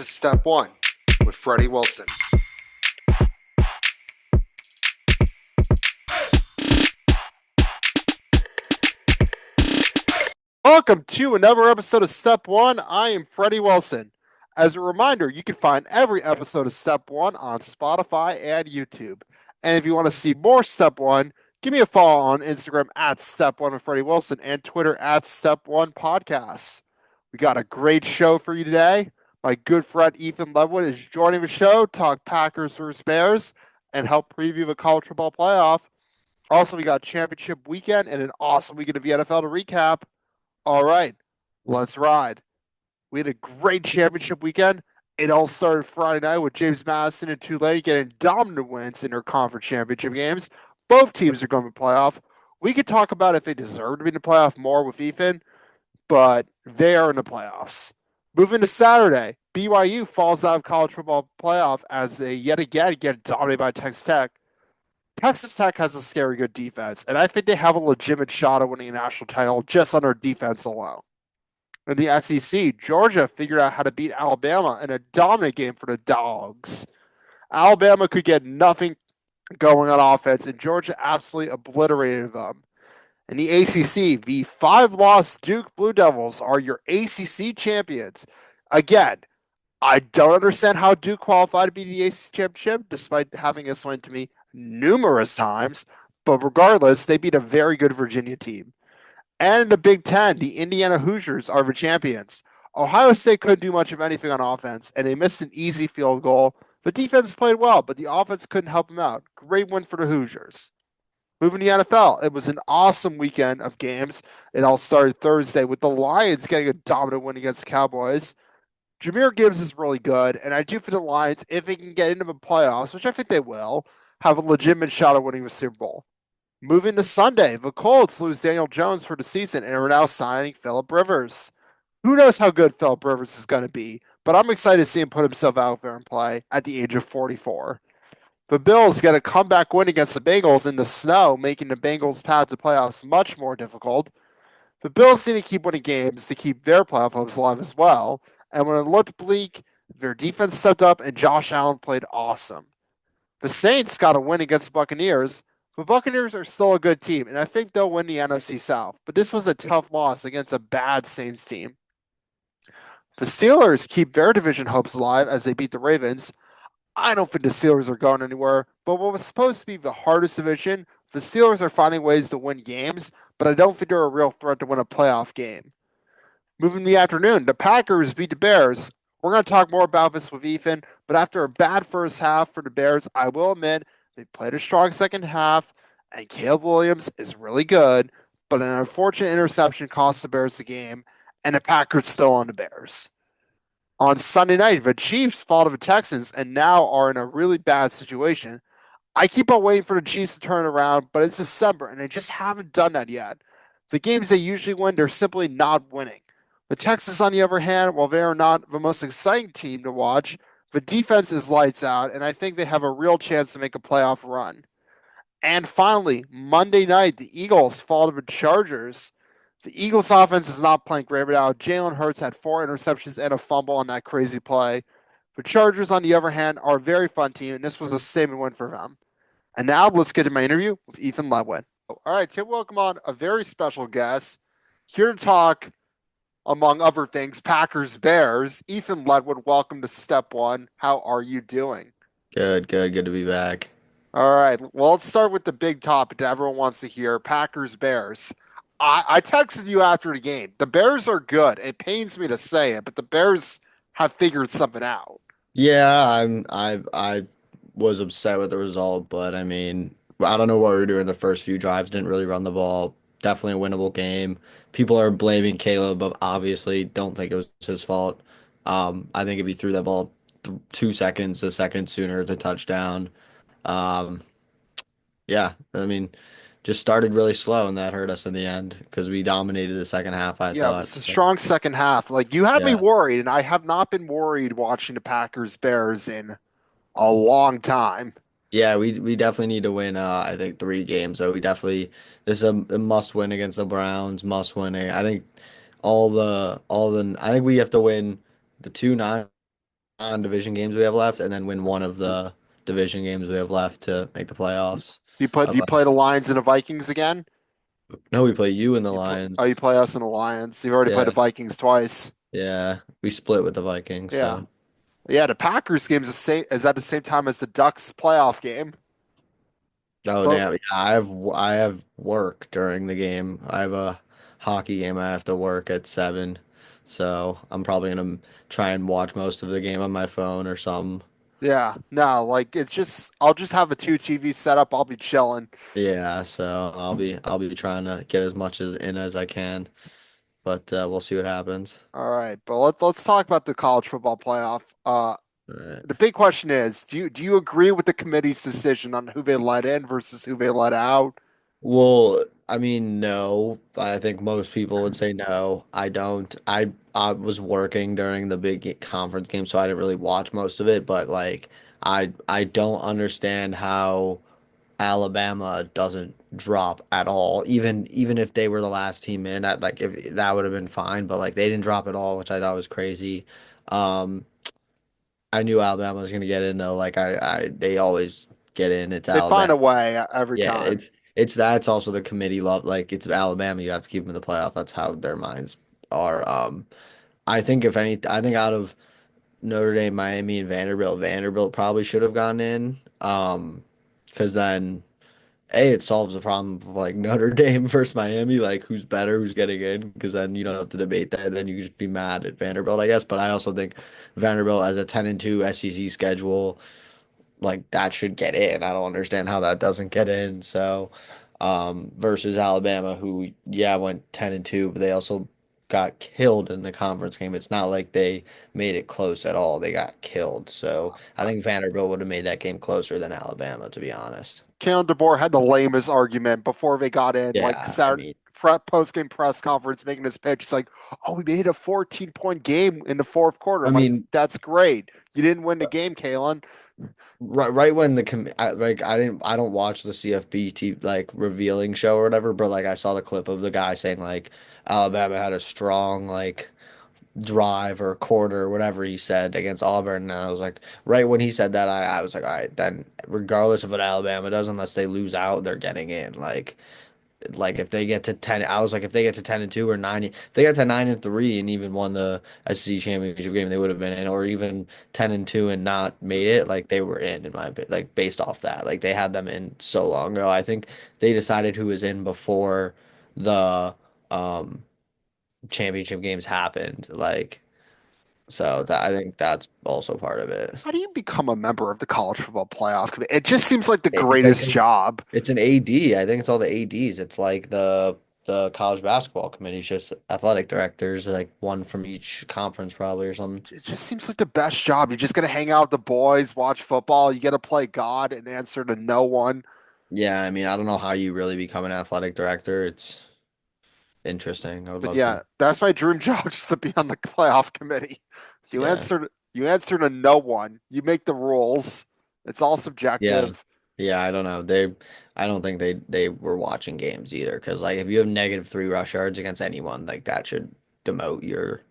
is Step 1 with Freddie Wilson. Welcome to another episode of Step 1. I am Freddie Wilson. As a reminder, you can find every episode of Step 1 on Spotify and YouTube. And if you want to see more Step 1, give me a follow on Instagram at Step 1 with Freddie Wilson and Twitter at Step 1 Podcasts. We got a great show for you today. My good friend Ethan Letwat is joining the show, talk Packers versus Bears, and help preview the college football playoff. Also, we got championship weekend and an awesome weekend of the NFL to recap. All right, let's ride. We had a great championship weekend. It all started Friday night with James Madison and Tulane getting dominant wins in their conference championship games. Both teams are going to playoff. We could talk about if they deserve to be in the playoff more with Ethan, but they are in the playoffs. Moving to Saturday, BYU falls out of college football playoff as they yet again get dominated by Texas Tech. Texas Tech has a scary good defense, and I think they have a legitimate shot at winning a national title just on their defense alone. In the SEC, Georgia figured out how to beat Alabama in a dominant game for the Dogs. Alabama could get nothing going on offense, and Georgia absolutely obliterated them. In the ACC, the 5-loss Duke Blue Devils are your ACC champions. Again, I don't understand how Duke qualified to be the ACC championship, despite having explained to me numerous times. But regardless, they beat a very good Virginia team. And in the Big Ten, the Indiana Hoosiers are the champions. Ohio State couldn't do much of anything on offense, and they missed an easy field goal. The defense played well, but the offense couldn't help them out. Great win for the Hoosiers. Moving to the NFL, it was an awesome weekend of games. It all started Thursday with the Lions getting a dominant win against the Cowboys. Jahmyr Gibbs is really good, and I do for the Lions, if they can get into the playoffs, which I think they will, have a legitimate shot at winning the Super Bowl. Moving to Sunday, the Colts lose Daniel Jones for the season and are now signing Phillip Rivers. Who knows how good Phillip Rivers is going to be, but I'm excited to see him put himself out there and play at the age of 44. The Bills get a comeback win against the Bengals in the snow, making the Bengals' path to playoffs much more difficult. The Bills need to keep winning games to keep their playoff hopes alive as well, and when it looked bleak, their defense stepped up and Josh Allen played awesome. The Saints got a win against the Buccaneers. The Buccaneers are still a good team, and I think they'll win the NFC South, but this was a tough loss against a bad Saints team. The Steelers keep their division hopes alive as they beat the Ravens. I don't think the Steelers are going anywhere, but what was supposed to be the hardest division, the Steelers are finding ways to win games, but I don't think they're a real threat to win a playoff game. Moving in the afternoon, the Packers beat the Bears. We're going to talk more about this with Ethan, but after a bad first half for the Bears, I will admit they played a strong second half, and Caleb Williams is really good, but an unfortunate interception cost the Bears the game, and the Packers still on the Bears. On Sunday night, the Chiefs fall to the Texans and now are in a really bad situation. I keep on waiting for the Chiefs to turn around, but it's December, and they just haven't done that yet. The games they usually win, they're simply not winning. The Texans, on the other hand, while they are not the most exciting team to watch, the defense is lights out, and I think they have a real chance to make a playoff run. And finally, Monday night, the Eagles fall to the Chargers. The Eagles' offense is not playing great right now. Jalen Hurts had 4 interceptions and a fumble on that crazy play. The Chargers, on the other hand, are a very fun team, and this was a statement win for them. And now let's get to my interview with Ethan Letwat. All right, can welcome on a very special guest here to talk, among other things, Packers Bears. Ethan Letwat, welcome to Step 1. How are you doing? Good to be back. All right, well, let's start with the big topic that everyone wants to hear, Packers Bears. I texted you after the game. The Bears are good. It pains me to say it, but the Bears have figured something out. Yeah, I was upset with the result, but I mean, I don't know what we were doing the first few drives, didn't really run the ball. Definitely a winnable game. People are blaming Caleb, but obviously don't think it was his fault. I think if he threw that ball 2 seconds, a second sooner, it's a touchdown. Um, yeah, I mean, just started really slow and that hurt us in the end because we dominated the second half, I Yeah, it thought. was a So, strong second half. Like you had me yeah. worried, and I have not been worried watching the Packers Bears in a long time. Yeah, we definitely need to win. I think 3 games. So we definitely this is a must win against the Browns. Must win. I think I think we have to win the 2 9 non-division games we have left, and then win one of the division games we have left to make the playoffs. Do you play the Lions and the Vikings again? No, we play you and the Lions. You play us and the Lions. You've already played the Yeah, Vikings twice. yeah. We split with the Vikings, Yeah. so. Yeah, the Packers game's the same is at the same time as the Ducks playoff game. Oh But damn! Yeah, I have work during the game. I have a hockey game. I have to work at 7, so I'm probably gonna try and watch most of the game on my phone or something. yeah, no, like it's just I'll just have a two TV setup. I'll be chilling. Yeah, so I'll be trying to get as much as in as I can, but we'll see what happens. All right, but let's talk about the college football playoff. All right. The big question is, do you agree with the committee's decision on who they let in versus who they let out? Well, I mean, no. I think most people would say no. I don't. I was working during the conference game, so I didn't really watch most of it, but like I don't understand how Alabama doesn't drop at all. Even if they were the last team in, like if that would have been fine, but like they didn't drop at all, which I thought was crazy. Um I knew Alabama was gonna get in though. Like I they always get in. It's They find Alabama. a way every Yeah, time. it's that's also the committee love. Like it's Alabama, you have to keep them in the playoff. That's how their minds are. I think if any, I think out of Notre Dame, Miami, and Vanderbilt, Vanderbilt probably should have gone in. Because then it solves the problem of like Notre Dame versus Miami, like who's better, who's getting in. Because then you don't have to debate that. Then you can just be mad at Vanderbilt, I guess. But I also think Vanderbilt as a 10-2 SEC schedule like that should get in. I don't understand how that doesn't get in. So, versus Alabama, who yeah went 10-2, but they also got killed in the conference game. It's not like they made it close at all. They got killed. So I think Vanderbilt would have made that game closer than Alabama, to be honest. Kalen DeBoer had the lamest argument before they got in, like Yeah, I Saturday mean, post game press conference, making his pitch. He's like, "Oh, we made a 14-point game in the fourth quarter." I I'm like, mean, "That's great. You didn't win the game, Kalen." right when like I don't watch the CFB like revealing show or whatever, but like I saw the clip of the guy saying like Alabama had a strong like drive or quarter or whatever he said against Auburn. And I was like, right when he said that, I was like, all right, then regardless of what Alabama does, unless they lose out, they're getting in. Like if they get to 10, I was like, if they get to 10-2 or 9, if they got to 9-3 and even won the SEC championship game, they would have been in, or even 10-2 and not made it, like they were in my opinion, like based off that. Like they had them in so long ago. I think they decided who was in before the championship games happened. Like so that I think that's also part of it. How do you become a member of the college football playoff committee? It just seems like the It's like greatest job. it's an AD. I think it's all the ADs. It's like the college basketball committee, it's just athletic directors, like one from each conference probably or something. It just seems like the best job. You're just gonna hang out with the boys, watch football. You get to play God and answer to no one. Yeah, I mean, I don't know how you really become an athletic director. It's interesting. I would But love to. yeah, that's my dream job, just to be on the playoff committee. You Yeah. answer you answer to no one. You make the rules. It's all Yeah. subjective. Yeah, I don't know. I don't think they were watching games either because like if you have -3 rush yards against anyone, like that should demote your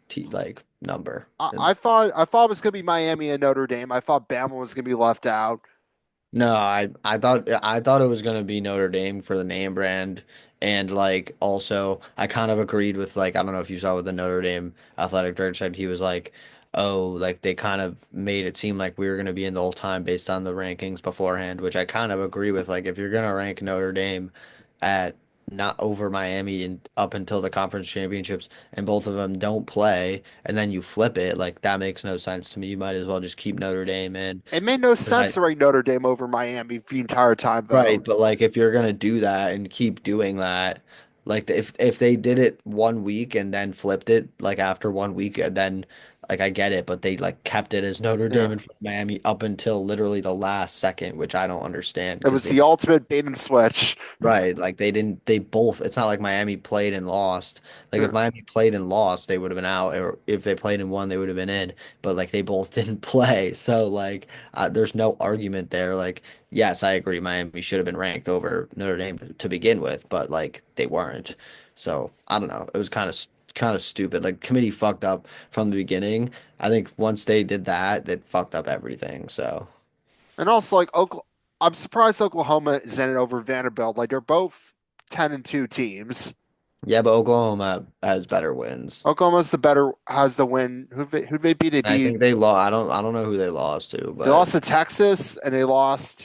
t like number. And I thought it was gonna be Miami and Notre Dame. I thought Bama was gonna be left out. no, I thought it was gonna be Notre Dame for the name brand, and like also I kind of agreed with like I don't know if you saw what the Notre Dame athletic director said. He was like, "Oh, like they kind of made it seem like we were gonna be in the whole time based on the rankings beforehand," which I kind of agree with. Like if you're gonna rank Notre Dame at not over Miami and up until the conference championships, and both of them don't play, and then you flip it, like that makes no sense to me. You might as well just keep Notre Dame in. It made no 'Cause sense to rank Notre Dame over Miami the entire time, Right, though. but like if you're gonna do that and keep doing that, like if they did it 1 week and then flipped it like after 1 week and then like I get it, but they like kept it as Notre Dame Yeah, and Miami up until literally the last second, which I don't understand it because was they the ultimate bait and switch. right like they both it's not like Miami played and lost. Like if Yeah. Miami played and lost, they would have been out, or if they played and won, they would have been in. But like they both didn't play, so like there's no argument there. Like yes, I agree. Miami should have been ranked over Notre Dame to begin with, but like they weren't. So I don't know. It was kind of kind of stupid. Like committee fucked up from the beginning. I think once they did that, they fucked up everything. So And also, like Oklahoma, I'm surprised Oklahoma is in it over Vanderbilt. Like they're both 10-2 teams. yeah, but Oklahoma has better wins. Oklahoma's the better has the win. Who they beat? They And I beat think they lost. I don't know who they lost to, they lost to Texas and they lost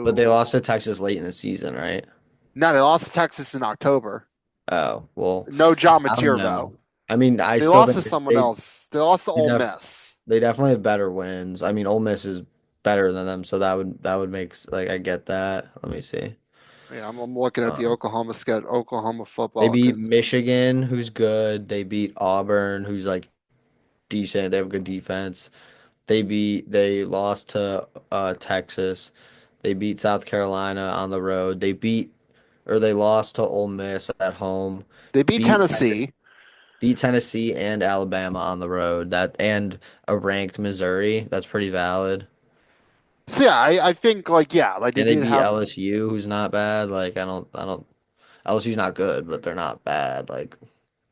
but they to lost to Texas late in the season, right? no, they lost to Texas in October. Oh, well, No John I don't Matervo. know. I mean, I They still lost think to someone else. They lost to they Ole def Miss. they definitely have better wins. I mean, Ole Miss is better than them, so that would make like I get that. Let me see. Yeah, I'm looking at the Um, Oklahoma schedule, Oklahoma they football beat because Michigan, who's good. They beat Auburn, who's like decent. They have a good defense. They lost to Texas. They beat South Carolina on the road. They lost to Ole Miss at home. they beat Beat Tennessee. beat Tennessee and Alabama on the road. That and a ranked Missouri. That's pretty valid. So yeah, I think like yeah, like they And they did beat have. LSU, who's not bad. Like I don't LSU's not good, but they're not bad. Like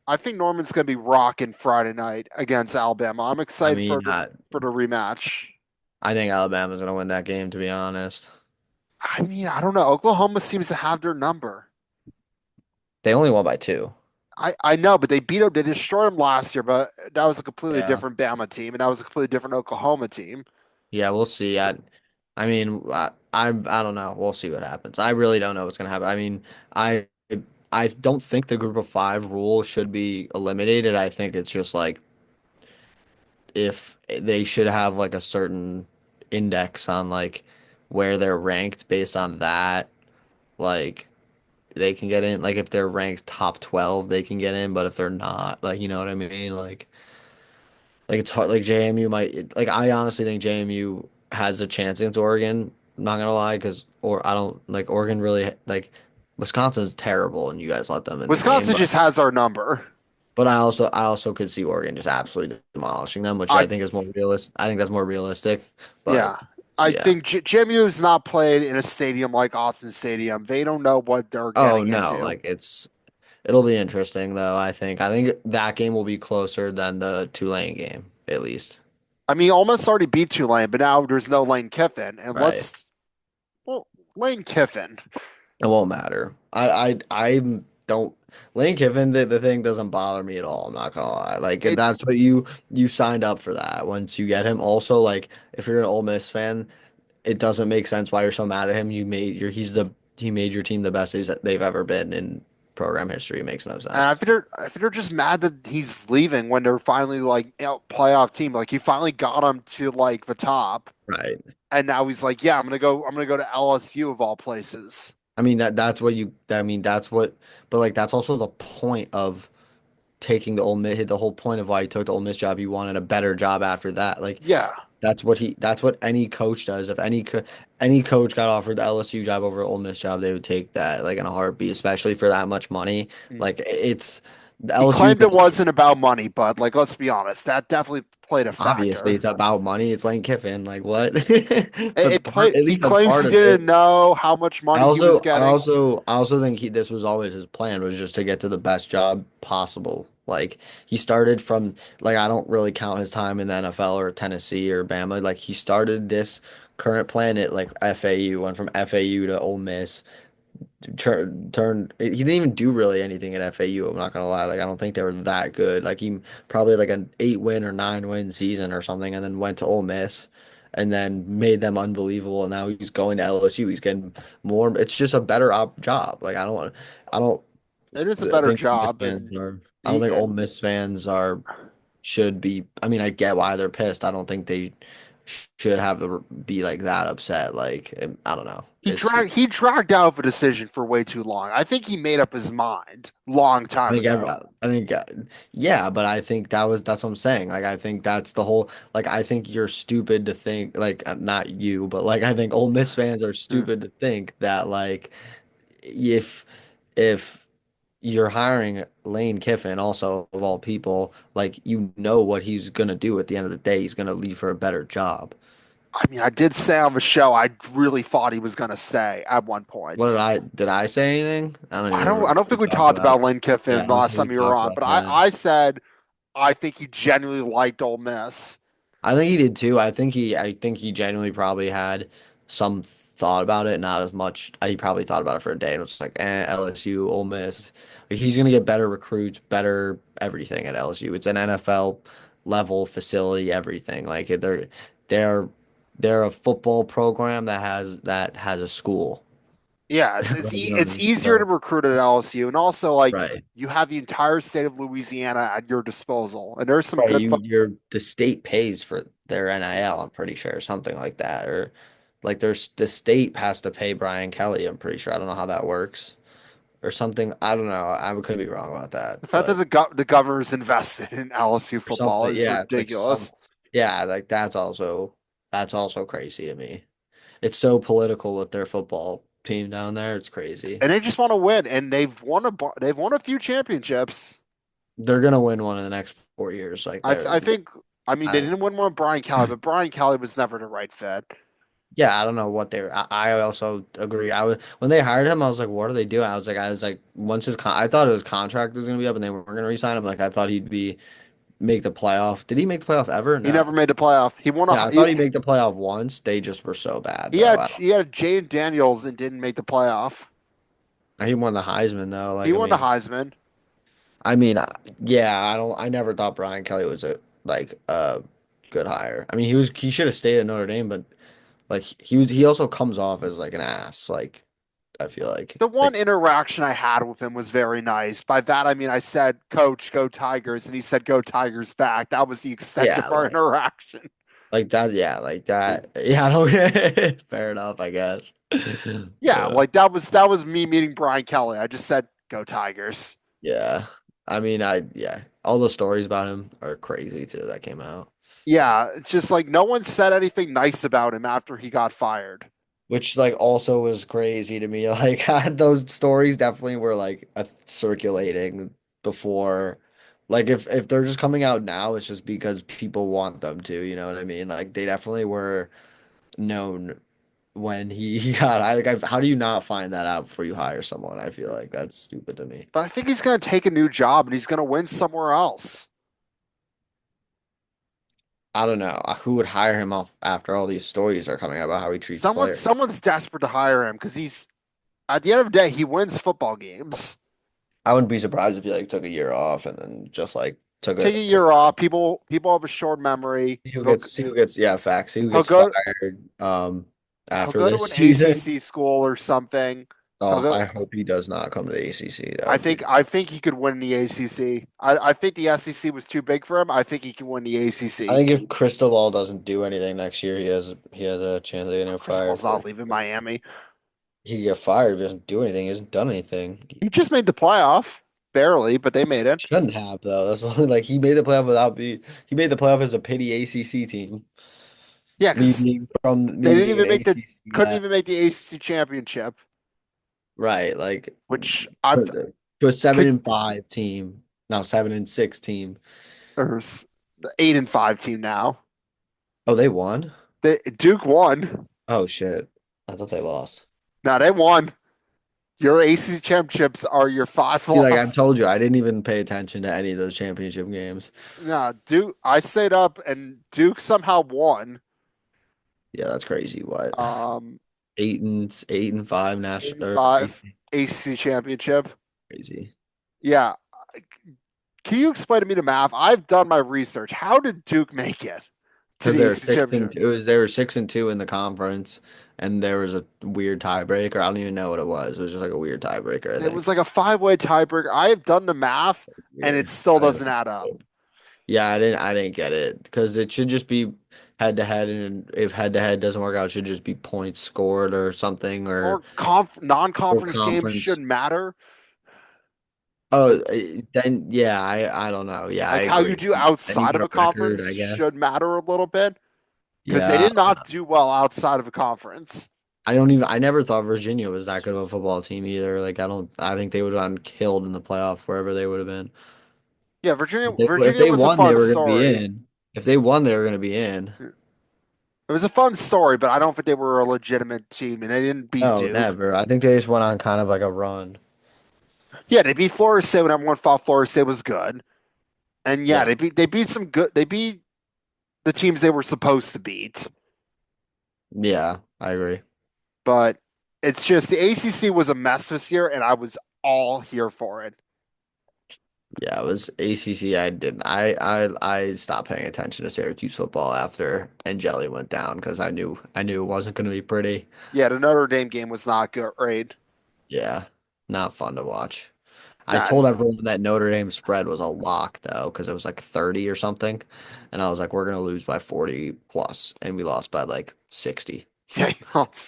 I think Norman's gonna be rocking Friday night against Alabama. I'm I excited mean, for the rematch. I think Alabama's gonna win that game, to be honest. I mean, I don't know. Oklahoma seems to have their number. They only won by two. I know, but they beat them. They destroyed them last year, but that was a completely Yeah. different Bama team, and that was a completely different Oklahoma team. Yeah, we'll see. I mean, I don't know. We'll see what happens. I really don't know what's gonna happen. I mean, I I don't think the group of five rule should be eliminated. I think it's just like if they should have like a certain index on like where they're ranked based on that, like they can get in. Like if they're ranked top 12, they can get in, but if they're not, like you know what I mean? Like it's hard. Like JMU might. Like I honestly think JMU has a chance against Oregon. I'm not gonna lie, because or I don't like Oregon really like Wisconsin's terrible, and you guys let them in the game. Wisconsin just has our number. But I also could see Oregon just absolutely demolishing them, which I I think is more realist. I think that's more realistic. But Yeah, I yeah. think JMU is not played in a stadium like Austin Stadium. They don't know what they're Oh getting no, into. like it'll be interesting though. I think that game will be closer than the Tulane game at least. I mean, almost already beat Tulane, but now there's no Lane Kiffin, and Right. well, Lane Kiffin. It won't matter. I don't Lane Kiffin, the thing doesn't bother me at all. I'm not gonna lie. Like It that's what you signed up for that. Once you get him. Also, like if you're an Ole Miss fan, it doesn't make sense why you're so mad at him. He made your team the best they've ever been in program history. It makes no And sense. I think they're just mad that he's leaving when they're finally like playoff team. Like he finally got them to like the top, Right. and now he's like, yeah, I'm gonna go to LSU of all places. I mean that's what you I mean that's what but like that's also the point of taking the whole point of why he took the Ole Miss job. He wanted a better job after that. Like Yeah. that's what any coach does. If any coach got offered the LSU job over Ole Miss job, they would take that like in a heartbeat, especially for that much money. Mm. Like it's the He LSU's claimed it been wasn't about money, but like, let's be honest, that definitely played a obviously factor. it's about money. It's Lane Kiffin. Like what? It But played. at He least a claims part he of it. didn't know how much money he was getting. I also think this was always his plan was just to get to the best job possible. Like he started from like I don't really count his time in the NFL or Tennessee or Bama. Like he started this current plan at like FAU, went from FAU to Ole Miss, turned he didn't even do really anything at FAU. I'm not gonna lie. Like I don't think they were that good. Like he probably like an 8 win or 9 win season or something, and then went to Ole Miss, and then made them unbelievable. And now he's going to LSU. He's getting more. It's just a better job. Like I don't It is a better think Ole Miss job, fans and are. I don't he think Ole and Miss fans are should be. I mean, I get why they're pissed. I don't think they should have to be like that upset. Like I don't know. It's stupid. he dragged out the decision for way too long. I think he made up his mind long time ago. I think, yeah, but I think that's what I'm saying. Like, I think that's the whole, like, I think you're stupid to think, like, not you, but like, I think Ole Miss fans are Hmm. stupid to think that, like, if, if you're hiring Lane Kiffin, also of all people, like, you know what he's gonna do at the end of the day. He's gonna leave for a better job. I mean, I did say on the show I really thought he was going to stay at one What point. did I say anything? I don't even I remember don't what we think we talked talked about. about Lane Yeah, Kiffin I the don't last think we time you were talked on, about but that. I said I think he genuinely liked Ole Miss. I think he did too. I think he genuinely probably had some thought about it, not as much. He probably thought about it for a day and was like, LSU, Ole Miss. Like, he's gonna get better recruits, better everything at LSU. It's an NFL level facility, everything. Like they're they're a football program that has a school. Yeah, Like, you know what I it's mean? easier to So, recruit at LSU, and also like right. you have the entire state of Louisiana at your disposal, and there's some Right, good. you're the state pays for their NIL, I'm pretty sure, something like that. Or like there's the state has to pay Brian Kelly, I'm pretty sure. I don't know how that works. Or something. I don't know. I could be wrong about that, The fact that but the governor's invested in LSU or football something. is Yeah, it's like ridiculous. yeah, like that's also crazy to me. It's so political with their football team down there. It's crazy. And they just want to win, and they've won a few championships. They're gonna win one in the next 4 years. Like I think I mean they I didn't win one with Brian Kelly, but Brian Kelly was never the right fit. Yeah, I don't know what they were. I also agree. I was when they hired him, I was like, "What are they doing?" I was like, once I thought his contract was gonna be up and they weren't gonna re-sign him. Like, I thought he'd be make the playoff. Did he make the playoff ever? He never No. made the playoff. Yeah, I thought he'd make the playoff once. They just were so bad, though. I He had Jane Daniels and didn't make the playoff. don't. He won the Heisman though. He Like, won the Heisman. I mean, yeah. I don't. I never thought Brian Kelly was a good hire. I mean, he should have stayed at Notre Dame, but like he also comes off as like an ass. Like, I feel The one like interaction I had with him was very nice. By that I mean I said, "Coach, go Tigers," and he said, "Go Tigers back." That was the extent yeah, of our interaction. like that, yeah, like that. Yeah, I don't fair enough, I guess. Yeah, Uh, like that was me meeting Brian Kelly. I just said, "Go Tigers." yeah. I mean, yeah. All the stories about him are crazy too that came out. Yeah, it's just like no one said anything nice about him after he got fired. Which like also was crazy to me. Like those stories definitely were like circulating before. Like if they're just coming out now, it's just because people want them to, you know what I mean? Like they definitely were known when he got how do you not find that out before you hire someone? I feel like that's stupid to me. But I think he's going to take a new job and he's going to win somewhere else. I don't know who would hire him off after all these stories are coming out about how he treats players. Someone's desperate to hire him because he's at the end of the day he wins football games. I wouldn't be surprised if he like took a year off and then just like Take a took year off. People have a short memory. see who gets yeah, facts. See who He'll gets go fired he'll after go to this an season. ACC school or something. He'll Oh, go. I hope he does not come to the ACC. That would be I think he could win the ACC. I think the SEC was too big for him. I think he can win the I ACC. think if Cristobal doesn't do anything next year, he has a chance of getting fired. Cristobal's not leaving Miami. He could get fired if he doesn't do anything. He hasn't done anything. He just made the playoff, barely, but they made it. Shouldn't have though. That's only like he made the playoff without be he made the playoff as a pity ACC team. Yeah, because they Me didn't being an even make the ACC couldn't guy. even make the ACC championship, Right, like which I've to a seven could and five team. No, 7-6 team. or the 8-5 team now. Oh, they won? Duke won. Oh shit. I thought they lost. No, they won. Your ACC championships are your five See, like I've loss. told you, I didn't even pay attention to any of those championship games. No, Duke. I stayed up and Duke somehow won. Yeah, that's crazy. What? Um, 8-5 eight national and or five ACC championship. crazy. Yeah. Can you explain to me the math? I've done my research. How did Duke make it to Because the ACC championship? they were 6-2 in the conference, and there was a weird tiebreaker. I don't even know what it was. It was just like a weird tiebreaker, I It was think. like a five-way tiebreaker. I have done the math, and it Weird. still doesn't add up. Yeah, I didn't get it because it should just be head to head, and if head to head doesn't work out, it should just be points scored or something Or or non-conference games conference. shouldn't matter. Oh, then yeah, I don't know. Yeah, I Like how you agree. do Then you outside get of a a record, conference I guess. should matter a little bit because they Yeah, did not do well outside of a conference. I never thought Virginia was that good of a football team either. Like I think they would have gotten killed in the playoff wherever they would have been. Yeah, If Virginia they was a won, they fun were going to be story. in. If they won, they were going to be in. It was a fun story, but I don't think they were a legitimate team, and they didn't beat No, Duke. never. I think they just went on kind of like a run. Yeah, they beat Florida State when everyone thought Florida State was good, and yeah, Yeah. they beat some good. They beat the teams they were supposed to beat, Yeah, I agree. but it's just the ACC was a mess this year, and I was all here for it. Yeah, it was ACC. I didn't. I stopped paying attention to Syracuse football after Angeli went down because I knew it wasn't going to be pretty. Yeah, the Notre Dame game was not good, right? Yeah, not fun to watch. I Nah, told everyone that Notre Dame spread was a lock though because it was like 30 or something, and I was like, we're going to lose by 40 plus, and we lost by like 60. yeah,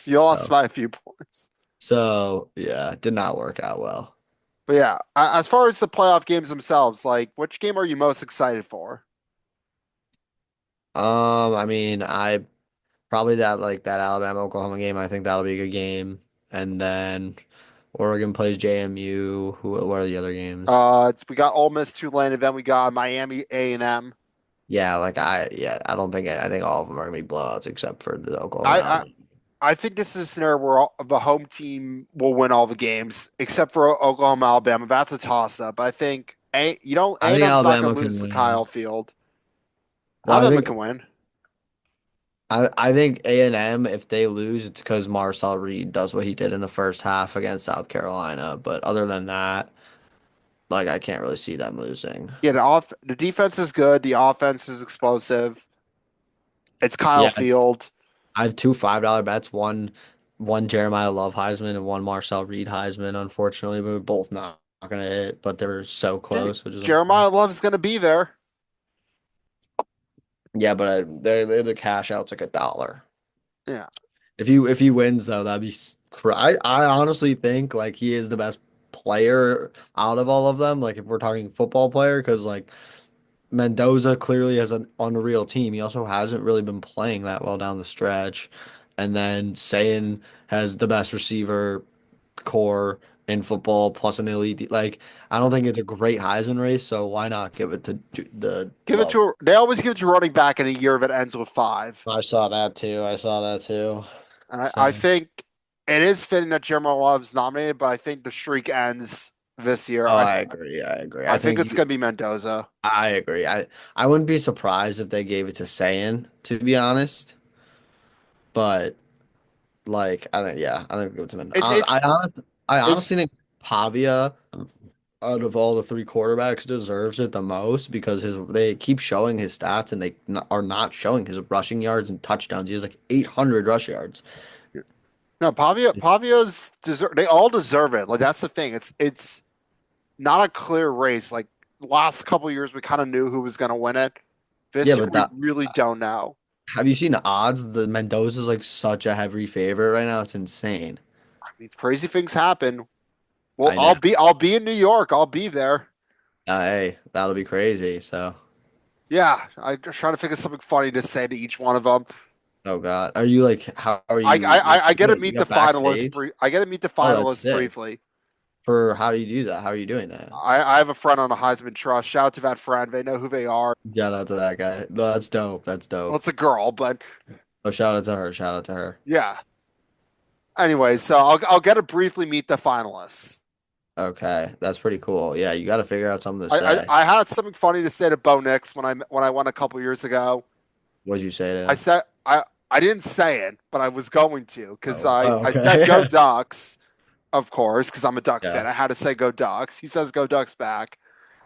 you lost So, by a few points. so yeah, it did not work out well. But yeah, as far as the playoff games themselves, like which game are you most excited for? I mean, I probably that Alabama Oklahoma game. I think that'll be a good game. And then Oregon plays JMU. What are the other games? We got Ole Miss, Tulane, and then we got Miami, A&M. Yeah, I don't think I think all of them are gonna be blowouts except for the Oklahoma I, I Alabama. I think this is a scenario where the home team will win all the games except for Oklahoma, Alabama. That's a toss up. I think I think A&M's not going Alabama to can lose to win. Kyle Field. Well, I Alabama think can win. I think A&M if they lose, it's because Marcel Reed does what he did in the first half against South Carolina. But other than that, like I can't really see them losing. Yeah, the defense is good. The offense is explosive. It's Kyle Yeah, Field. I have two $5 bets. One Jeremiah Love Heisman and one Marcel Reed Heisman. Unfortunately, but we're both not gonna hit. But they're so Yeah, close, which is Jeremiah Love's going to be there. yeah. But they're the cash out's like $1. Yeah. If he wins though, that'd be I honestly think like he is the best player out of all of them. Like if we're talking football player, because like Mendoza clearly has an unreal team. He also hasn't really been playing that well down the stretch. And then Sayin has the best receiver core in football plus an elite. Like, I don't think it's a great Heisman race, so why not give it to the Give it Love? to they always give it to running back in a year if it ends with five. I saw that too. I saw that too. And I So, think it is fitting that Jeremiah Love's nominated, but I think the streak ends this year. oh, I agree. I agree. I think it's going to be Mendoza. I agree. I wouldn't be surprised if they gave it to Sayin, to be honest. But like, I think yeah, I think it would have been. It's it's I honestly it's think Pavia, out of all the three quarterbacks, deserves it the most because his they keep showing his stats and they are not showing his rushing yards and touchdowns. He has like 800 rush yards. no Pavia's deserve. They all deserve it. Like that's the thing. It's not a clear race. Like last couple years, we kind of knew who was going to win it. This Yeah, year, but we that really don't know. have you seen the odds? The Mendoza's like such a heavy favorite right now. It's insane. I mean, crazy things happen. Well, I know. I'll be in New York. I'll be there. Hey, that'll be crazy. So, Yeah, I just trying to think of something funny to say to each one of them. oh God, are you like? How are you? I get to You meet the got finalists. backstage? I get to meet the Oh, that's finalists sick. briefly. For how do you do that? How are you doing that? I have a friend on the Heisman Trust. Shout out to that friend. They know who they are. Shout out to that guy. No, that's dope. That's Well, dope. it's a girl, but Oh, shout out to her. Shout out to her. yeah. Anyway, so I'll get to briefly meet the finalists. Okay, that's pretty cool. Yeah, you got to figure out something to say. I had something funny to say to Bo Nix when I won a couple years ago. What'd you say to I him? said I didn't say it, but I was going to because Oh, oh, I said go okay. Ducks, of course, because I'm a Ducks Yeah. fan. I had to say go Ducks. He says go Ducks back,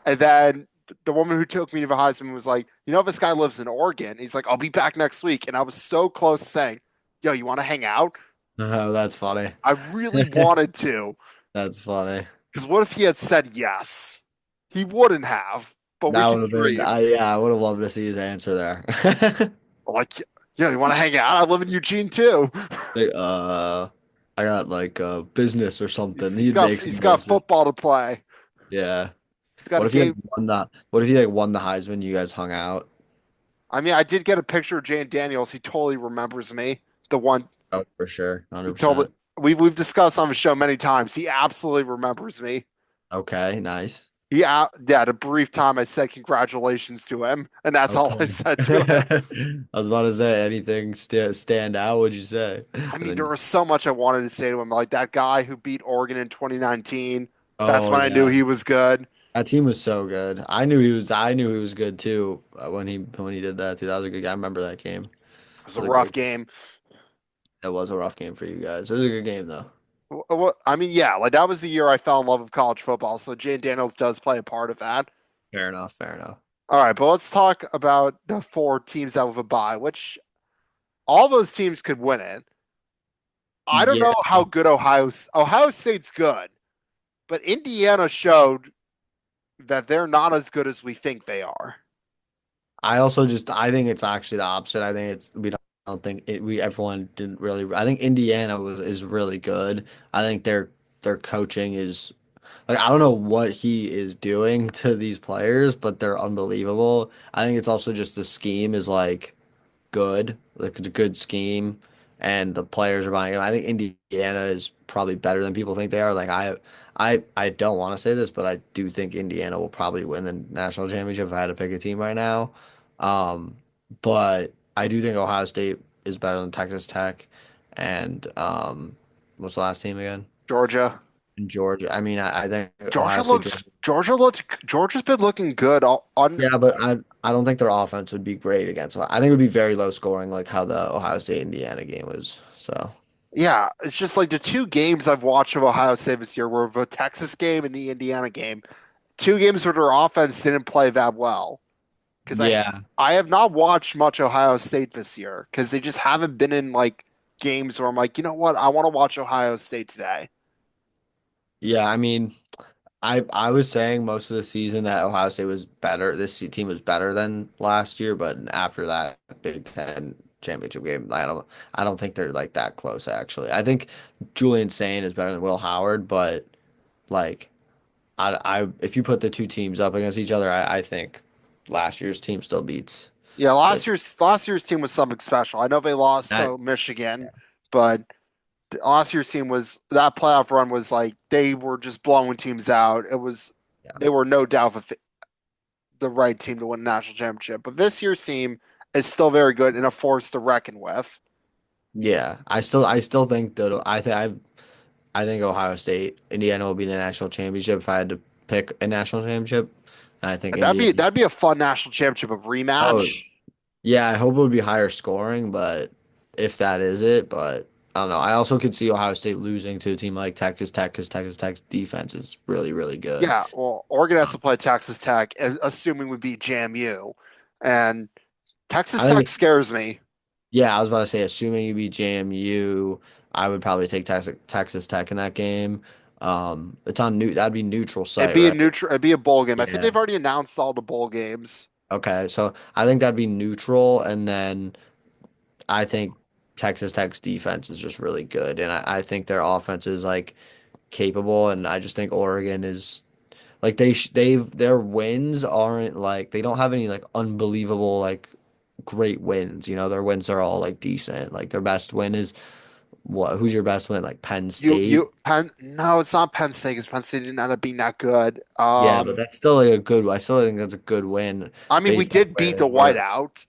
and then the woman who took me to the Heisman was like, you know, this guy lives in Oregon. He's like, I'll be back next week, and I was so close to saying, yo, you want to hang out? Oh, that's funny. I really wanted to, That's funny. because what if he had said yes? He wouldn't have, but we That can would have been, dream. yeah, I would have loved to see his answer there. Like, yeah, you want to hang out? I live in Eugene too. Like, I got like business or something. He'd make He's some got bullshit. football to play. Yeah. He's got a game. What if he like won the Heisman? You guys hung out? I mean, I did get a picture of Jan Daniels. He totally remembers me. The one Oh, for sure, he told it. 100%. We've discussed on the show many times. He absolutely remembers me. Okay, nice. Yeah, yeah. The brief time I said congratulations to him, and that's all I Okay. said to him. I was about to say anything stand out, would you say? And I mean, there then, was so much I wanted to say to him, like that guy who beat Oregon in 2019. That's oh when I knew yeah, he was good. that team was so good. I knew he was good too when he did that too. That was a good game. I remember that game. It It was a was a rough great. game. It was a rough game for you guys. It was a good game though. I mean, yeah, like that was the year I fell in love with college football. So Jane Daniels does play a part of that. Fair enough. Fair enough. All right, but let's talk about the four teams out of a bye, which all those teams could win it. I don't Yeah, know how good Ohio State's good, but Indiana showed that they're not as good as we think they are. I think it's actually the opposite. I think it's we don't think it, we everyone didn't really. I think Indiana is really good. I think their coaching is like I don't know what he is doing to these players, but they're unbelievable. I think it's also just the scheme is like good. Like it's a good scheme, and the players are buying it. I think Indiana is probably better than people think they are. Like I don't want to say this, but I do think Indiana will probably win the national championship if I had to pick a team right now. Um, but I do think Ohio State is better than Texas Tech, and what's the last team again? Georgia. Georgia. I mean, I think Ohio State, Georgia. Georgia's been looking good all, on Yeah, but I don't think their offense would be great against. I think it would be very low scoring, like how the Ohio State Indiana game was. So yeah, it's just like the two games I've watched of Ohio State this year were the Texas game and the Indiana game. Two games where their offense didn't play that well. Because yeah, I have not watched much Ohio State this year because they just haven't been in like games where I'm like, you know what, I want to watch Ohio State today. yeah. I mean, I was saying most of the season that Ohio State was better. Team was better than last year, but after that Big Ten championship game, I don't think they're like that close actually. I think Julian Sain is better than Will Howard, but like I if you put the two teams up against each other, I think last year's team still beats Yeah, this. last year's team was something special. I know they lost That to Michigan, but last year's team was that playoff run was like they were just blowing teams out. It was yeah. they were no doubt the right team to win a national championship. But this year's team is still very good and a force to reckon with. Yeah, I still think that I think Ohio State, Indiana will be the national championship if I had to pick a national championship. And I think And Indiana. that'd be a fun national championship of Oh, rematch. yeah, I hope it would be higher scoring, but if that is it, but I don't know. I also could see Ohio State losing to a team like Texas Tech because Texas Tech's defense is really, really good. Yeah, well, Oregon has to Um, play Texas Tech, assuming we beat JMU, and Texas I Tech think, scares me. yeah, I was about to say, assuming you beat JMU, I would probably take Texas Tech in that game. It's on that'd be neutral site, right? It'd be a bowl game. I think Yeah. they've already announced all the bowl games. Okay, so I think that'd be neutral, and then I think Texas Tech's defense is just really good, and I think their offense is like capable, and I just think Oregon is like their wins aren't like they don't have any like unbelievable like great wins. Their wins are all like decent. Like their best win is what? Who's your best win? Like Penn State? Penn, no, it's not Penn State because Penn State didn't end up being that good. Yeah, but that's still like a good. I still think that's a good win I mean, we based on did where beat they the were. whiteout.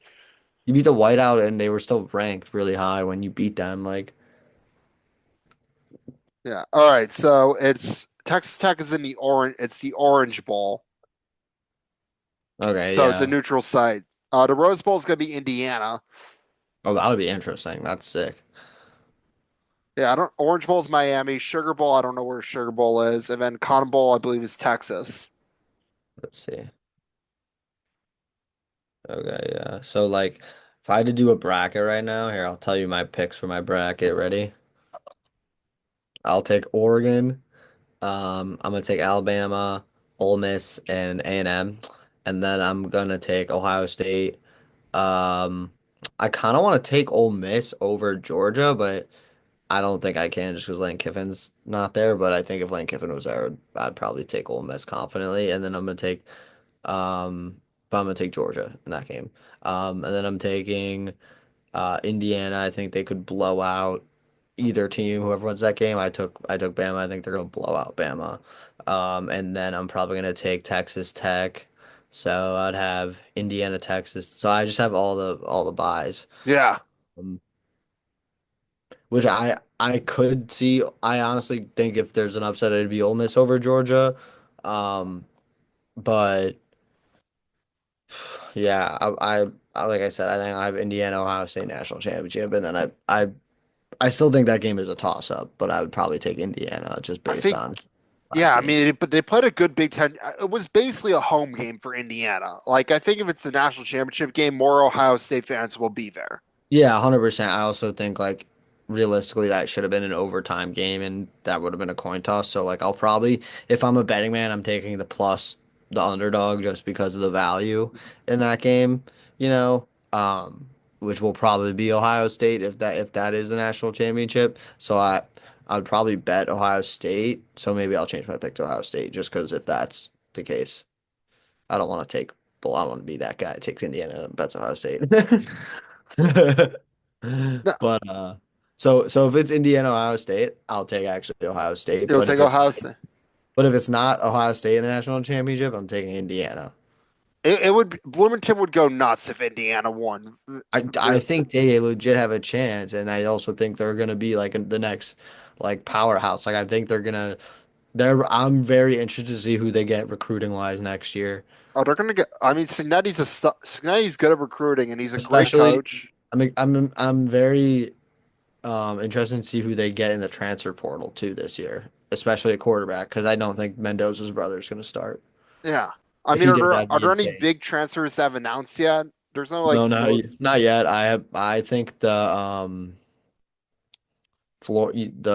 You beat the Whiteout, and they were still ranked really high when you beat them. Like, Yeah. All right. So it's Texas Tech is in the orange. It's the Orange Bowl. okay, So it's a yeah. neutral site. The Rose Bowl is going to be Indiana. Oh, that would be interesting. That's sick. Yeah, I don't. Orange Bowl is Miami. Sugar Bowl, I don't know where Sugar Bowl is, and then Cotton Bowl, I believe, is Texas. Let's see. Okay, yeah. So like if I had to do a bracket right now, here I'll tell you my picks for my bracket. Ready? I'll take Oregon. I'm gonna take Alabama, Ole Miss, and A&M, and then I'm gonna take Ohio State. Um, I kind of want to take Ole Miss over Georgia, but I don't think I can just because Lane Kiffin's not there. But I think if Lane Kiffin was there, I'd probably take Ole Miss confidently, and then um, I'm gonna take Georgia in that game. And then I'm taking Indiana. I think they could blow out. either team, whoever wins that game. I took Bama. I think they're gonna blow out Bama. And then I'm probably gonna take Texas Tech. So I'd have Indiana, Texas. So I just have all the buys. Yeah, Um, which I could see. I honestly think if there's an upset, it'd be Ole Miss over Georgia. Um, but yeah, like I said, I think I have Indiana, Ohio State national championship, and then I still think that game is a toss up, but I would probably take Indiana just I based think. on Yeah, last I game. mean, but they played a good Big Ten. It was basically a home game for Indiana. Like, I think if it's the national championship game, more Ohio State fans will be there. Yeah, 100%. I also think like realistically that should have been an overtime game and that would have been a coin toss. So like I'll probably if I'm a betting man, I'm taking the plus the underdog just because of the value in that game, you know, which will probably be Ohio State if that is the national championship. So I'd probably bet Ohio State. So maybe I'll change my pick to Ohio State just because if that's the case. I don't want to take well, I don't want to be that guy that takes Indiana and bets Ohio State. No, But so if it's Indiana Ohio State, I'll take actually Ohio State. you'll take Ohio State. But if it's not Ohio State in the national championship, I'm taking Indiana. It would Bloomington would go nuts if Indiana won. I think they legit have a chance, and I also think they're gonna be like the next like powerhouse. Like I think I'm very interested to see who they get recruiting wise next year. Oh, they're gonna get. I mean, Signetti's good at recruiting, and he's a great Especially coach. I'm very interested to see who they get in the transfer portal too this year, especially at quarterback, because I don't think Mendoza's brother is going to start. Yeah, I If mean, he did, that'd are be there any insane. big transfers that have announced yet? There's no like No, not no. not yet. I think the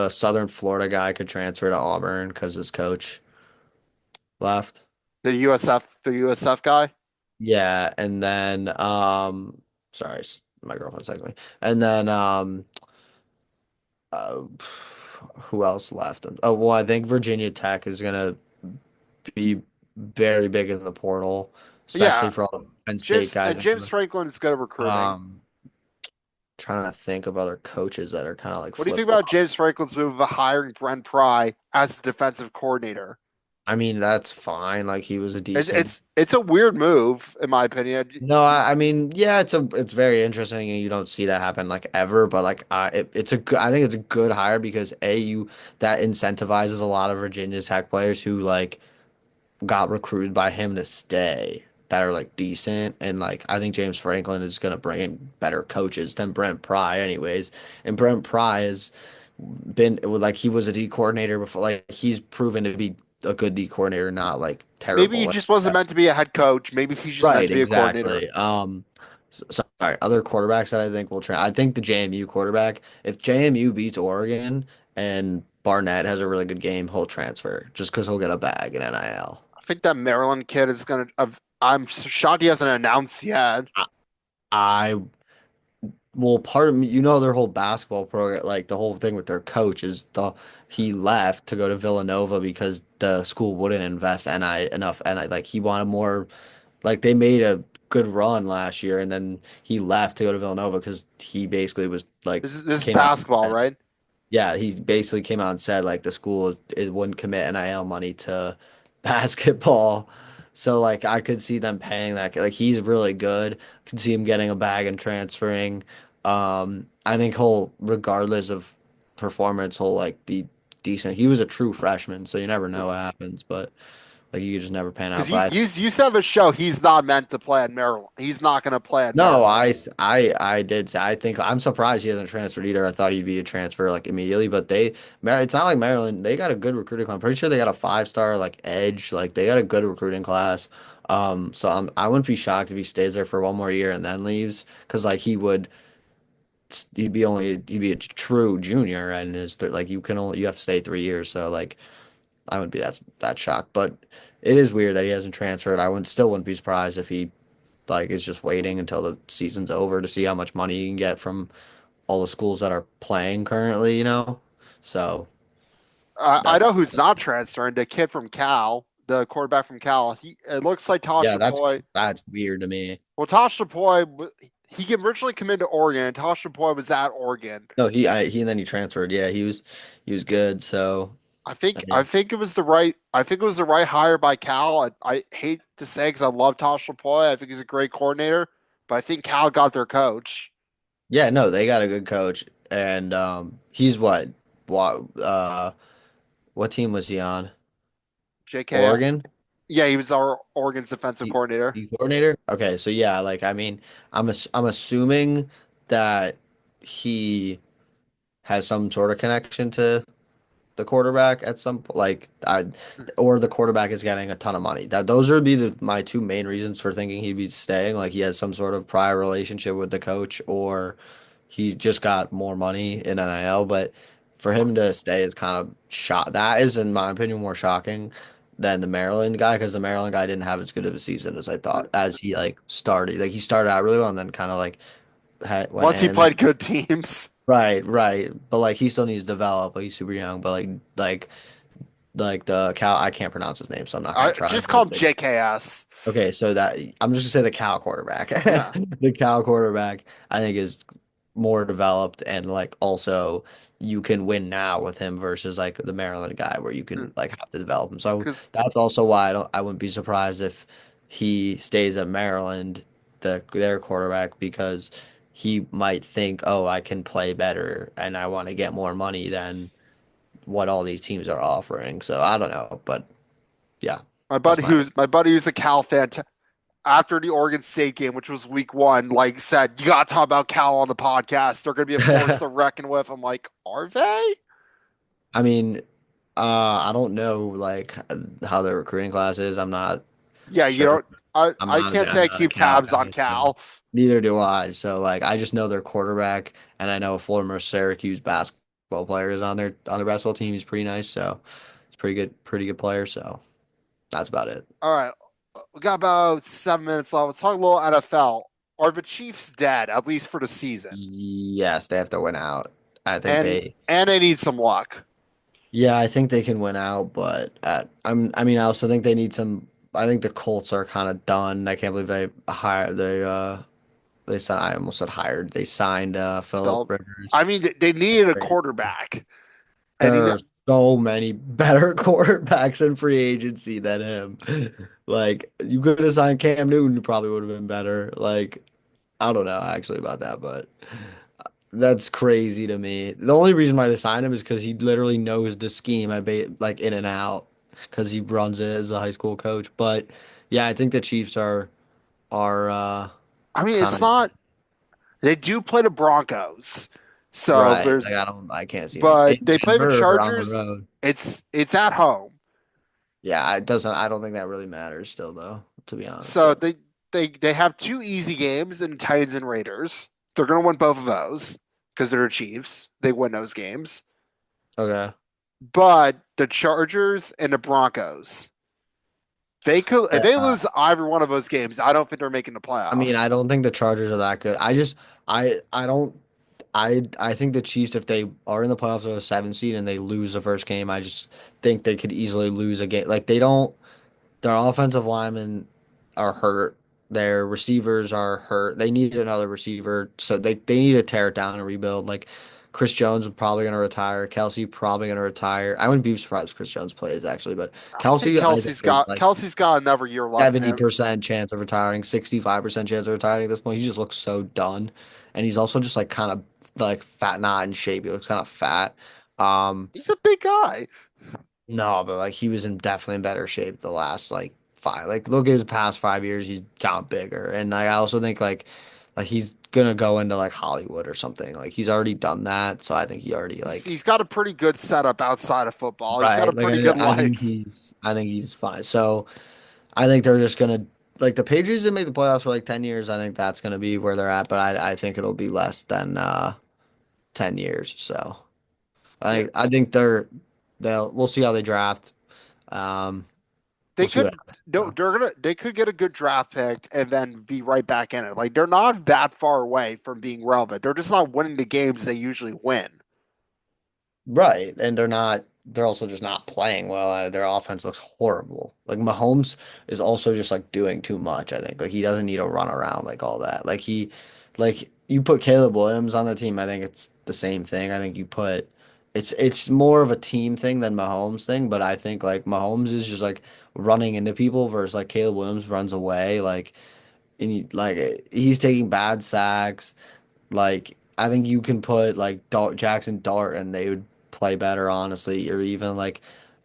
Southern Florida guy could transfer to Auburn because his coach left. The USF guy. Yeah, and then sorry, my girlfriend's texting me. And then uh, who else left? Oh well, I think Virginia Tech is gonna be very big in the portal, especially Yeah, for all the Penn State guys. James Franklin is good at recruiting. Um, trying to think of other coaches that are kind of like What do you think flip about flop. James Franklin's move of hiring Brent Pry as the defensive coordinator? I mean, that's fine. Like he was a decent. It's a weird move, in my opinion. No, I mean, yeah, it's very interesting, and you don't see that happen like ever. But like, it's a good. I think it's a good hire because that incentivizes a lot of Virginia Tech players who like got recruited by him to stay that are like decent. And like I think James Franklin is gonna bring in better coaches than Brent Pry anyways. And Brent Pry has been like he was a D coordinator before. Like he's proven to be a good D coordinator, not like Maybe he terrible. just wasn't meant to be a head coach. Maybe he's just meant Right, to be a coordinator. exactly. Sorry, other quarterbacks that I think will try. I think the JMU quarterback, if JMU beats Oregon and Barnett has a really good game, he'll transfer just because he'll get a bag in NIL. I think that Maryland kid is gonna. I'm shocked he hasn't announced yet. I well, part of me, their whole basketball program, like the whole thing with their coach is he left to go to Villanova because the school wouldn't invest NI enough, and like he wanted more. Like they made a good run last year, and then he left to go to Villanova because he basically was like This is came out. basketball, right? Yeah, he basically came out and said like the school it wouldn't commit NIL money to basketball. So like I could see them paying that. Like he's really good. Could see him getting a bag and transferring. I think he'll regardless of performance, he'll like be decent. He was a true freshman, so you never know what happens, but like you just never pan Because out. you used to have a show. He's not meant to play at Maryland. He's not going to play at No, Maryland. I did say I think I'm surprised he hasn't transferred either. I thought he'd be a transfer like immediately, but it's not like Maryland. They got a good recruiting class. I'm pretty sure they got a 5-star like edge. Like they got a good recruiting class. So I wouldn't be shocked if he stays there for one more year and then leaves because like he'd be a true junior and like you have to stay 3 years. So like I wouldn't be that shocked, but it is weird that he hasn't transferred. I wouldn't be surprised if he like is just waiting until the season's over to see how much money you can get from all the schools that are playing currently. So I know that's who's not transferring. The kid from Cal, the quarterback from Cal. It looks like Tosh yeah, that's Chapoy. that's weird to me. Well, Tosh Chapoy, he originally committed to Oregon, and Tosh Boy was at Oregon. No, he and then he transferred. Yeah, he was good. So I I mean, think it was the right I think it was the right hire by Cal. I hate to say because I love Tosh Lapoy. I think he's a great coordinator, but I think Cal got their coach, yeah, no, they got a good coach, and he's what team was he on? JK. Oregon. Yeah, he was our Oregon's defensive D, coordinator. D coordinator? Okay, so yeah, like I mean, I'm assuming that he has some sort of connection to the quarterback at some like I or the quarterback is getting a ton of money. That those would be my two main reasons for thinking he'd be staying. Like he has some sort of prior relationship with the coach or he just got more money in NIL. But for him to stay is kind of shock. That is, in my opinion, more shocking than the Maryland guy because the Maryland guy didn't have as good of a season as I thought as he like started. Like he started out really well and then kind of like went Once he in. played good teams, Right, right. But like he still needs to develop. Like he's super young, but like the Cal, I can't pronounce his name, so I'm not gonna I try. just But call him JKS. okay, so that I'm just gonna say the Cal quarterback. Yeah. The Cal quarterback, I think is more developed and like also you can win now with him versus like the Maryland guy where you can like have to develop him. So Because that's also why I wouldn't be surprised if he stays at Maryland, their quarterback, because he might think, oh, I can play better and I want to get more money than what all these teams are offering. So I don't know, but yeah, that's my opinion. my buddy who's a Cal fan after the Oregon State game, which was week one, like said, you got to talk about Cal on the podcast. They're going to be a force to reckon with. I'm like, are they? I mean, I don't know like how their recruiting class is. I'm not Yeah, you sure. don't. I'm I not can't say I a keep Cal tabs on guy, so Cal. neither do I. So like, I just know their quarterback, and I know a former Syracuse basketball player is on their basketball team. He's pretty nice, so it's pretty good player. So that's about it. All right, we got about 7 minutes left. Let's talk a little NFL. Are the Chiefs dead, at least for the season? Yes, they have to win out. I think And they. they need some luck. Yeah, I think they can win out, but I mean, I also think they need some. I think the Colts are kind of done. I can't believe they signed. I almost said hired. They signed Philip They'll. I Rivers. mean, they needed a quarterback, and There are so many better quarterbacks in free agency than him. Like you could have signed Cam Newton, probably would have been better. Like I don't know actually about that, but that's crazy to me. The only reason why they signed him is because he literally knows the scheme. Like in and out because he runs it as a high school coach. But yeah, I think the Chiefs are I mean, kind it's of not. They do play the Broncos, so right. Like there's. I can't see them But in they play the Denver or on the Chargers. road. It's at home, Yeah, it doesn't. I don't think that really matters still, though, to be honest. so But they have two easy games in Titans and Raiders. They're gonna win both of those because they're Chiefs. They win those games. okay. But the Chargers and the Broncos, they could if they Yeah. lose either one of those games, I don't think they're making the I mean, I playoffs. don't think the Chargers are that good. I don't. I think the Chiefs, if they are in the playoffs as a 7 seed and they lose the first game, I just think they could easily lose a game. Like they don't. Their offensive linemen are hurt. Their receivers are hurt. They need another receiver, so they need to tear it down and rebuild. Like Chris Jones is probably going to retire. Kelsey probably going to retire. I wouldn't be surprised if Chris Jones plays actually, but I think Kelsey I think is like Kelsey's got another year left in him. 70% chance of retiring, 65% chance of retiring at this point. He just looks so done, and he's also just like kind of like fat, not in shape. He looks kind of fat. Um, He's a big guy. no, but like he was in definitely in better shape the last like five. Like look at his past 5 years, he's gotten bigger. And like, I also think like he's gonna go into like Hollywood or something. Like he's already done that, so I think he already like He's got a pretty good setup outside of football. He's got a right. Like pretty good life. I think he's fine. So I think they're just gonna like the Patriots didn't make the playoffs for like 10 years. I think that's gonna be where they're at, but I think it'll be less than 10 years. So Yeah, I think we'll see how they draft. Um, they we'll see what could happens. no, they could get a good draft pick and then be right back in it. Like they're not that far away from being relevant. They're just not winning the games they usually win. Right, and they're also just not playing well. Their offense looks horrible. Like Mahomes is also just like doing too much, I think. Like he doesn't need to run around like all that. Like like you put Caleb Williams on the team, I think it's the same thing. I think you put it's more of a team thing than Mahomes thing, but I think like Mahomes is just like running into people versus like Caleb Williams runs away like he's taking bad sacks. Like I think you can put like Jackson Dart and they would play better, honestly, or even like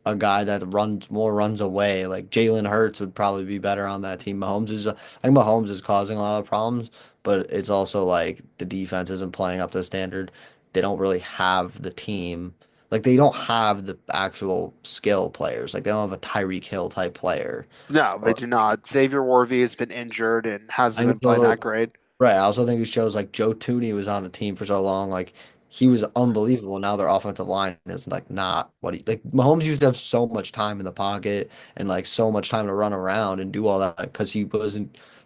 a guy that runs away. Like Jalen Hurts would probably be better on that team. I think Mahomes is causing a lot of problems, but it's also like the defense isn't playing up to standard. They don't really have the team. Like they don't have the actual skill players. Like they don't have a Tyreek Hill type player. No, they Or do not. Xavier Worthy has been injured and I hasn't think been playing that so. great. Right. I also think it shows like Joe Tooney was on the team for so long. Like he was unbelievable. Now their offensive line is like not what he like. Mahomes used to have so much time in the pocket and like so much time to run around and do all that because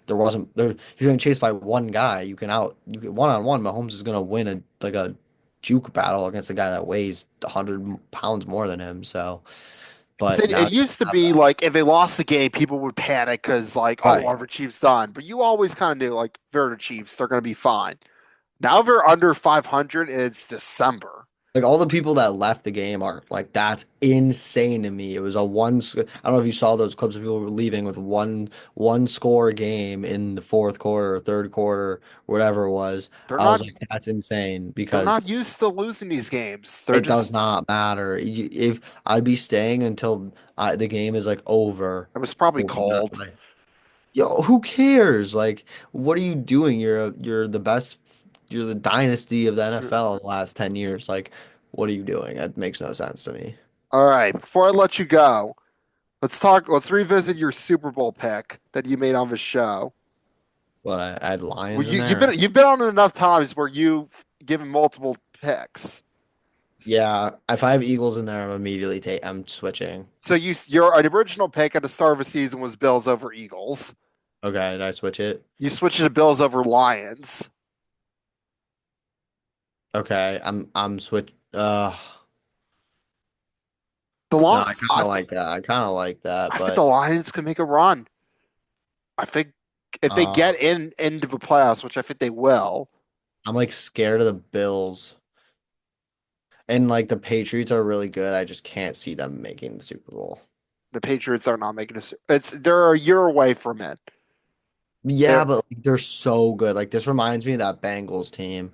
there wasn't there. He's getting chased by one guy. You can one on one. Mahomes is gonna win a juke battle against a guy that weighs 100 pounds more than him. So, but now It he used to doesn't have be that. like if they lost the game, people would panic because like, oh, Right. well, the Chiefs done. But you always kind of knew like they're the Chiefs, they're going to be fine. Now they're under 500 and it's December. Like all the people that left the game are like that's insane to me. It was a I don't know if you saw those clips of people were leaving with one score game in the fourth quarter or third quarter, whatever it was. They're I was not like, that's insane they're because not used to losing these games. They're it does just not matter. If I'd be staying until the game is like over, it was probably over that, cold. like, yo, who cares? Like, what are you doing? You're the best. You're the dynasty of the NFL in the last 10 years. Like, what are you doing? That makes no sense to me. All right, before I let you go, let's revisit your Super Bowl pick that you made on the show. But I had Well, Lions in you've there. been on it enough times where you've given multiple picks. Yeah, if I have Eagles in there, I'm switching. So your original pick at the start of the season was Bills over Eagles. Okay, did I switch it? You switched to Bills over Lions. Okay, I'm switch. The No, Li- I kind of like that. I kind of like that, I think the but Lions could make a run. I think if they uh, get into the playoffs, which I think they will, I'm like scared of the Bills. And like the Patriots are really good. I just can't see them making the Super Bowl. the Patriots are not making a. They're a year away from it. Yeah, They're but like, they're so good. Like this reminds me of that Bengals team.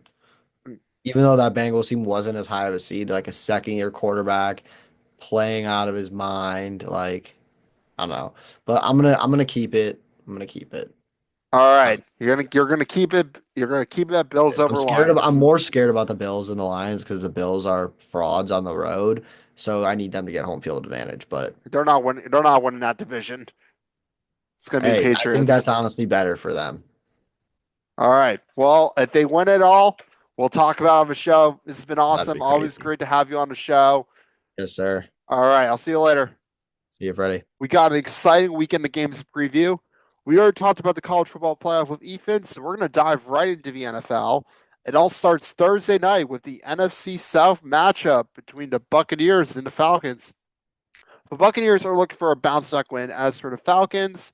Even though that Bengals team wasn't as high of a seed, like a second year quarterback playing out of his mind, like I don't know. But I'm gonna keep it. I'm gonna keep it. all Um, right. You're gonna keep it. You're gonna keep that Bills over I'm Lions. more scared about the Bills and the Lions because the Bills are frauds on the road. So I need them to get home field advantage. But They're not winning. They're not winning that division. It's gonna be the hey, I think Patriots. that's honestly better for them. All right. Well, if they win it all, we'll talk about it on the show. This has been That'd awesome. be Always crazy. great to have you on the show. Yes, sir. All right. I'll see you later. See you, Freddie. We got an exciting weekend of games to preview. We already talked about the college football playoff with Ethan, so we're going to dive right into the NFL. It all starts Thursday night with the NFC South matchup between the Buccaneers and the Falcons. The Buccaneers are looking for a bounce back win. As for the Falcons,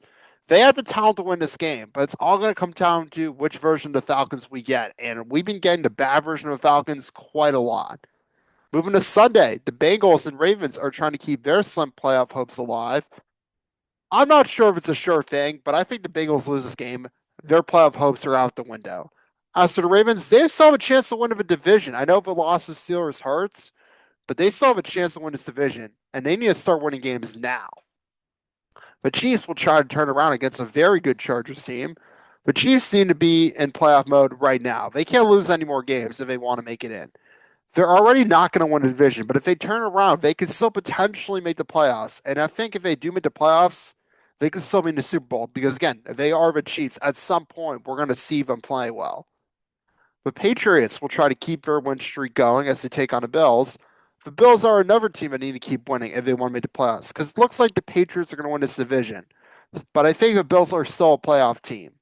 they have the talent to win this game, but it's all going to come down to which version of the Falcons we get. And we've been getting the bad version of the Falcons quite a lot. Moving to Sunday, the Bengals and Ravens are trying to keep their slim playoff hopes alive. I'm not sure if it's a sure thing, but I think the Bengals lose this game. Their playoff hopes are out the window. As for the Ravens, they still have a chance to win the division. I know the loss of Steelers hurts, but they still have a chance to win this division, and they need to start winning games now. The Chiefs will try to turn around against a very good Chargers team. The Chiefs need to be in playoff mode right now. They can't lose any more games if they want to make it in. They're already not going to win the division, but if they turn around, they can still potentially make the playoffs. And I think if they do make the playoffs, they can still be in the Super Bowl because, again, if they are the Chiefs, at some point, we're going to see them play well. The Patriots will try to keep their win streak going as they take on the Bills. The Bills are another team that need to keep winning if they want to make the playoffs because it looks like the Patriots are going to win this division. But I think the Bills are still a playoff team.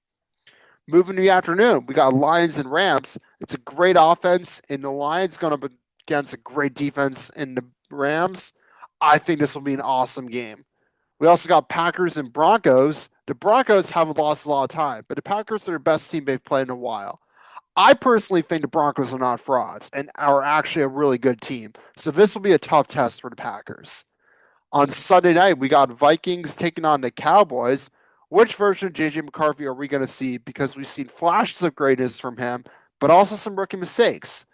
Moving to the afternoon, we got Lions and Rams. It's a great offense, and the Lions going up against a great defense in the Rams. I think this will be an awesome game. We also got Packers and Broncos. The Broncos haven't lost a lot of time, but the Packers are the best team they've played in a while. I personally think the Broncos are not frauds and are actually a really good team. So this will be a tough test for the Packers. On Sunday night, we got Vikings taking on the Cowboys. Which version of JJ McCarthy are we going to see? Because we've seen flashes of greatness from him, but also some rookie mistakes.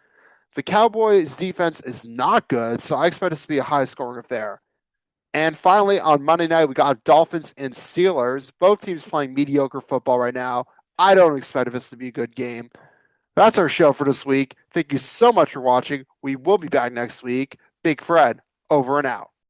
The Cowboys' defense is not good, so I expect this to be a high scoring affair. And finally, on Monday night, we got Dolphins and Steelers. Both teams playing mediocre football right now. I don't expect this to be a good game. That's our show for this week. Thank you so much for watching. We will be back next week. Big Fred, over and out.